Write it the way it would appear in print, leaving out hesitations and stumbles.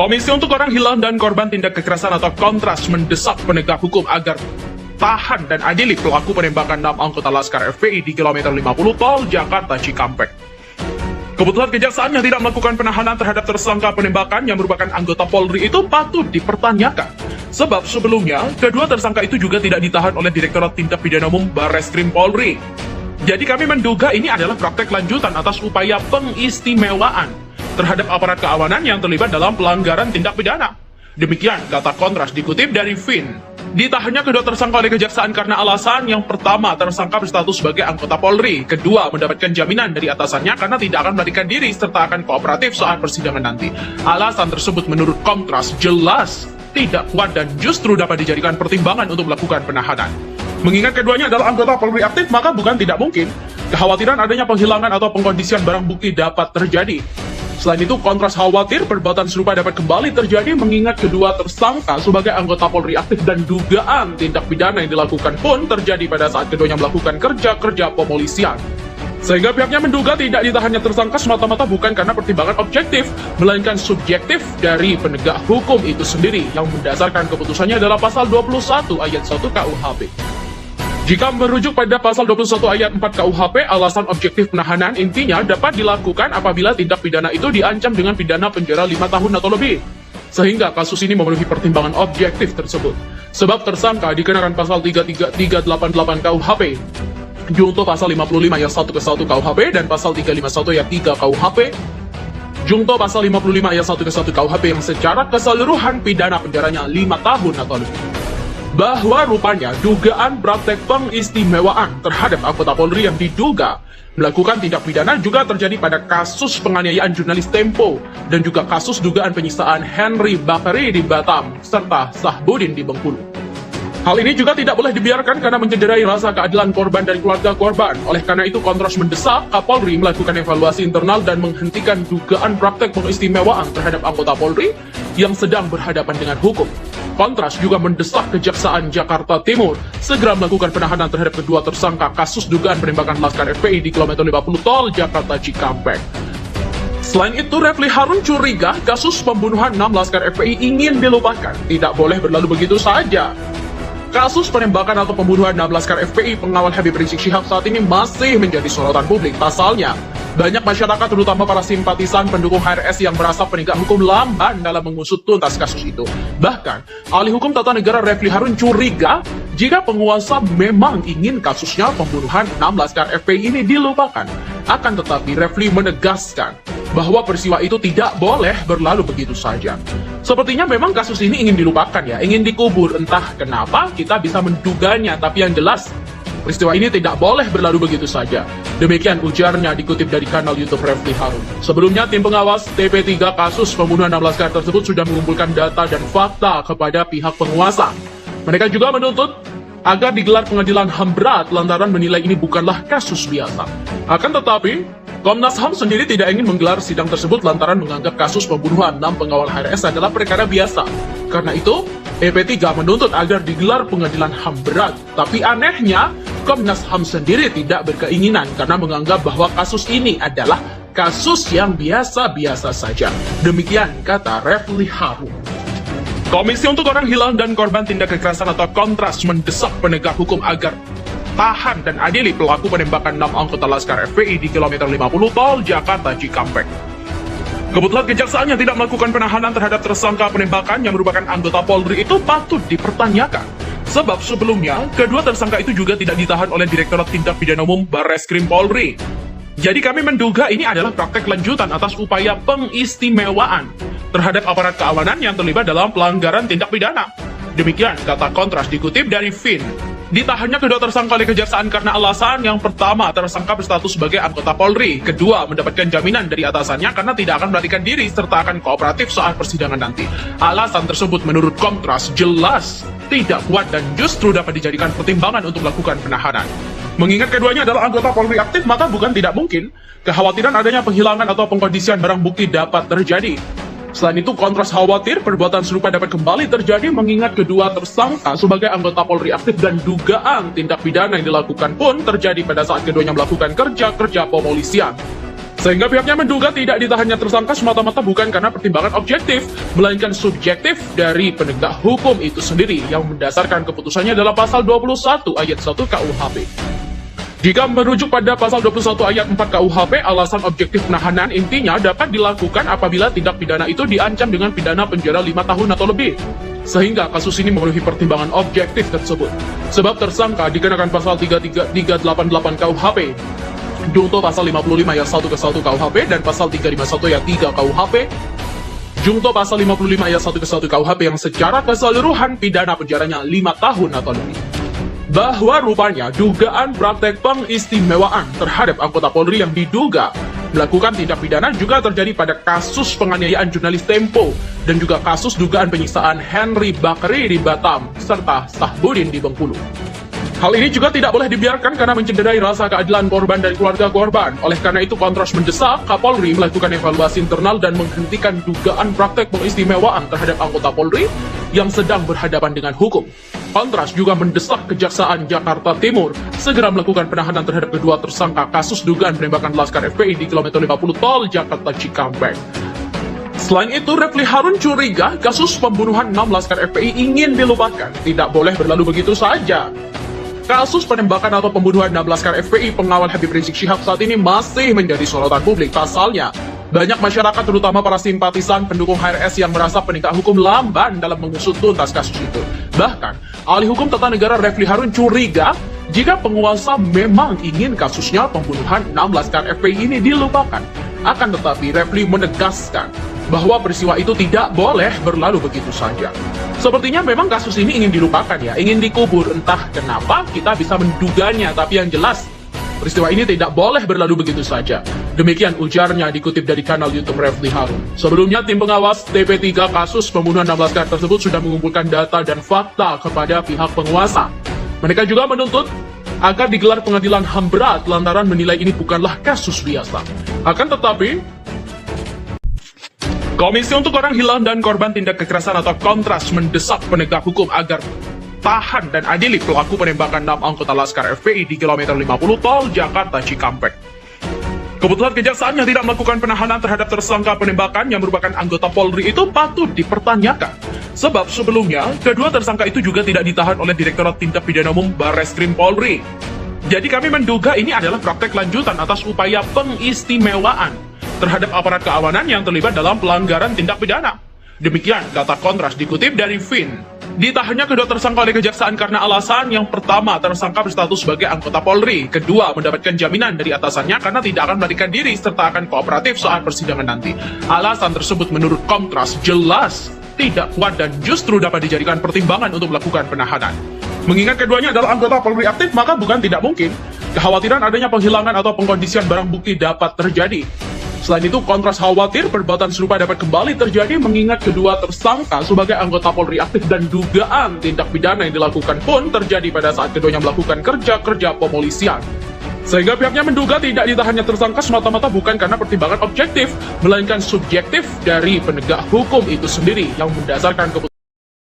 Komisi untuk Orang Hilang dan Korban Tindak Kekerasan atau Kontras mendesak penegak hukum agar tahan dan adili pelaku penembakan 6 anggota Laskar FPI di kilometer 50 tol Jakarta Cikampek. Keputusan kejaksaan yang tidak melakukan penahanan terhadap tersangka penembakan yang merupakan anggota Polri itu patut dipertanyakan. Sebab sebelumnya, kedua tersangka itu juga tidak ditahan oleh Direktorat Tindak Pidana Umum Barreskrim Polri. Jadi kami menduga ini adalah praktek lanjutan atas upaya pengistimewaan terhadap aparat keamanan yang terlibat dalam pelanggaran tindak pidana. Demikian kata Kontras dikutip dari VIN. Ditahannya kedua tersangka oleh kejaksaan karena alasan yang pertama, tersangka berstatus sebagai anggota Polri. Kedua, mendapatkan jaminan dari atasannya karena tidak akan melarikan diri serta akan kooperatif saat persidangan nanti. Alasan tersebut menurut Kontras jelas tidak kuat dan justru dapat dijadikan pertimbangan untuk melakukan penahanan. Mengingat keduanya adalah anggota Polri aktif, maka bukan tidak mungkin kekhawatiran adanya penghilangan atau pengkondisian barang bukti dapat terjadi. Selain itu, Kontras khawatir perbuatan serupa dapat kembali terjadi mengingat kedua tersangka sebagai anggota Polri aktif dan dugaan tindak pidana yang dilakukan pun terjadi pada saat keduanya melakukan kerja-kerja pemolisian. Sehingga pihaknya menduga tidak ditahannya tersangka semata-mata bukan karena pertimbangan objektif, melainkan subjektif dari penegak hukum itu sendiri yang mendasarkan keputusannya adalah pasal 21 ayat 1 KUHP. Jika merujuk pada pasal 21 ayat 4 KUHP, alasan objektif penahanan intinya dapat dilakukan apabila tindak pidana itu diancam dengan pidana penjara 5 tahun atau lebih. Sehingga kasus ini memenuhi pertimbangan objektif tersebut. Sebab tersangka dikenakan pasal 388 KUHP, junto pasal 55 ayat 1 ke 1 KUHP, dan pasal 351 ayat 3 KUHP, junto pasal 55 ayat 1 ke 1 KUHP yang secara keseluruhan pidana penjaranya 5 tahun atau lebih. Bahwa rupanya dugaan praktek pengistimewaan terhadap anggota Polri yang diduga melakukan tindak pidana juga terjadi pada kasus penganiayaan jurnalis Tempo dan juga kasus dugaan penyiksaan Henry Bakari di Batam serta Sahbudin di Bengkulu. Hal ini juga tidak boleh dibiarkan karena mencederai rasa keadilan korban dan keluarga korban. Oleh karena itu, Kontras mendesak Kapolri melakukan evaluasi internal dan menghentikan dugaan praktek pengistimewaan terhadap anggota Polri yang sedang berhadapan dengan hukum. Kontras juga mendesak Kejaksaan Jakarta Timur segera melakukan penahanan terhadap kedua tersangka kasus dugaan penembakan Laskar FPI di kilometer 50 tol Jakarta Cikampek. Selain itu, Refli Harun curiga kasus pembunuhan 6 Laskar FPI ingin dilupakan. Tidak boleh berlalu begitu saja. Kasus penembakan atau pembunuhan 6 Laskar FPI pengawal Habib Rizik Syihab saat ini masih menjadi sorotan publik. Pasalnya, banyak masyarakat terutama para simpatisan pendukung HRS yang merasa penegak hukum lamban dalam mengusut tuntas kasus itu. Bahkan, ahli hukum tata negara Refli Harun curiga jika penguasa memang ingin kasusnya pembunuhan 6 Laskar FPI ini dilupakan. Akan tetapi, Refli menegaskan bahwa peristiwa itu tidak boleh berlalu begitu saja. Sepertinya memang kasus ini ingin dilupakan ya, ingin dikubur. Entah kenapa kita bisa menduganya, tapi yang jelas peristiwa ini tidak boleh berlalu begitu saja. Demikian ujarnya dikutip dari kanal YouTube Refli Harun. Sebelumnya, tim pengawas TP3 kasus pembunuhan 6 Laskar tersebut sudah mengumpulkan data dan fakta kepada pihak penguasa. Mereka juga menuntut agar digelar pengadilan HAM berat lantaran menilai ini bukanlah kasus biasa. Akan tetapi, Komnas HAM sendiri tidak ingin menggelar sidang tersebut lantaran menganggap kasus pembunuhan 6 pengawal HRS adalah perkara biasa. Karena itu, EP3 menuntut agar digelar pengadilan HAM berat. Tapi anehnya, Komnas HAM sendiri tidak berkeinginan karena menganggap bahwa kasus ini adalah kasus yang biasa-biasa saja. Demikian kata Refli Harun. Komisi untuk Orang Hilang dan Korban Tindak Kekerasan atau Kontras mendesak penegak hukum agar tahan dan adili pelaku penembakan 6 anggota Laskar FPI di kilometer 50 tol Jakarta Cikampek. Keputusan kejaksaan yang tidak melakukan penahanan terhadap tersangka penembakan yang merupakan anggota Polri itu patut dipertanyakan. Sebab sebelumnya, kedua tersangka itu juga tidak ditahan oleh Direktorat Tindak Pidana Umum Barreskrim Polri. Jadi kami menduga ini adalah praktek lanjutan atas upaya pengistimewaan terhadap aparat keamanan yang terlibat dalam pelanggaran tindak pidana. Demikian kata Kontras dikutip dari VIN. Ditahannya kedua tersangka oleh kejaksaan karena alasan yang pertama, tersangka berstatus sebagai anggota Polri. Kedua, mendapatkan jaminan dari atasannya karena tidak akan melarikan diri serta akan kooperatif saat persidangan nanti. Alasan tersebut menurut Kontras jelas tidak kuat dan justru dapat dijadikan pertimbangan untuk melakukan penahanan. Mengingat keduanya adalah anggota Polri aktif, maka bukan tidak mungkin kekhawatiran adanya penghilangan atau pengkondisian barang bukti dapat terjadi. Selain itu, Kontras khawatir perbuatan serupa dapat kembali terjadi mengingat kedua tersangka sebagai anggota Polri aktif dan dugaan tindak pidana yang dilakukan pun terjadi pada saat keduanya melakukan kerja-kerja pemolisian. Sehingga pihaknya menduga tidak ditahannya tersangka semata-mata bukan karena pertimbangan objektif, melainkan subjektif dari penegak hukum itu sendiri yang mendasarkan keputusannya dalam pasal 21 ayat 1 KUHP. Jika merujuk pada pasal 21 ayat 4 KUHP, alasan objektif penahanan intinya dapat dilakukan apabila tindak pidana itu diancam dengan pidana penjara 5 tahun atau lebih. Sehingga kasus ini memenuhi pertimbangan objektif tersebut. Sebab tersangka dikenakan pasal 388 KUHP, junto pasal 55 ayat 1 ke 1 KUHP, dan pasal 351 ayat 3 KUHP, junto pasal 55 ayat 1 ke 1 KUHP yang secara keseluruhan pidana penjaranya 5 tahun atau lebih. Bahwa rupanya dugaan praktek pengistimewaan terhadap anggota Polri yang diduga melakukan tindak pidana juga terjadi pada kasus penganiayaan jurnalis Tempo dan juga kasus dugaan penyiksaan Henry Bakri di Batam serta Sahbudin di Bengkulu. Hal ini juga tidak boleh dibiarkan karena mencederai rasa keadilan korban dan keluarga korban. Oleh karena itu, Kontras mendesak Kapolri melakukan evaluasi internal dan menghentikan dugaan praktek pengistimewaan terhadap anggota Polri yang sedang berhadapan dengan hukum. Kontras juga mendesak Kejaksaan Jakarta Timur segera melakukan penahanan terhadap kedua tersangka kasus dugaan penembakan Laskar FPI di kilometer 50 tol Jakarta Cikampek. Selain itu, Refli Harun curiga kasus pembunuhan 6 Laskar FPI ingin dilupakan. Tidak boleh berlalu begitu saja. Kasus penembakan atau pembunuhan 6 Laskar FPI pengawal Habib Rizik Syihab saat ini masih menjadi sorotan publik. Pasalnya, banyak masyarakat terutama para simpatisan pendukung HRS yang merasa penegak hukum lamban dalam mengusut tuntas kasus itu. Bahkan, ahli hukum tata negara Refli Harun curiga jika penguasa memang ingin kasusnya pembunuhan 6 Laskar FPI ini dilupakan. Akan tetapi, Refli menegaskan bahwa peristiwa itu tidak boleh berlalu begitu saja. Sepertinya memang kasus ini ingin dilupakan ya, ingin dikubur. Entah kenapa kita bisa menduganya, tapi yang jelas peristiwa ini tidak boleh berlalu begitu saja. Demikian ujarnya dikutip dari kanal YouTube Refli Harun. Sebelumnya, tim pengawas TP3 kasus pembunuhan 6 Laskar tersebut sudah mengumpulkan data dan fakta kepada pihak penguasa. Mereka juga menuntut agar digelar pengadilan HAM berat lantaran menilai ini bukanlah kasus biasa. Akan tetapi, Komisi untuk Orang Hilang dan Korban Tindak Kekerasan atau Kontras mendesak penegak hukum agar tahan dan adili pelaku penembakan 6 anggota Laskar FPI di kilometer 50 tol Jakarta Cikampek. Keputusan kejaksaan yang tidak melakukan penahanan terhadap tersangka penembakan yang merupakan anggota Polri itu patut dipertanyakan. Sebab sebelumnya, kedua tersangka itu juga tidak ditahan oleh Direktorat Tindak Pidana Umum Barreskrim Polri. Jadi kami menduga ini adalah praktek lanjutan atas upaya pengistimewaan terhadap aparat keamanan yang terlibat dalam pelanggaran tindak pidana. Demikian kata Kontras dikutip dari VIN. Ditahannya kedua tersangka oleh kejaksaan karena alasan yang pertama, tersangka berstatus sebagai anggota Polri. Kedua, mendapatkan jaminan dari atasannya karena tidak akan melarikan diri serta akan kooperatif saat persidangan nanti. Alasan tersebut menurut Kontras jelas tidak kuat dan justru dapat dijadikan pertimbangan untuk melakukan penahanan. Mengingat keduanya adalah anggota Polri aktif, maka bukan tidak mungkin kekhawatiran adanya penghilangan atau pengkondisian barang bukti dapat terjadi. Selain itu, Kontras khawatir perbuatan serupa dapat kembali terjadi mengingat kedua tersangka sebagai anggota Polri aktif dan dugaan tindak pidana yang dilakukan pun terjadi pada saat keduanya melakukan kerja-kerja pepolisian. Sehingga pihaknya menduga tidak ditahannya tersangka semata-mata bukan karena pertimbangan objektif, melainkan subjektif dari penegak hukum itu sendiri yang mendasarkan keputusan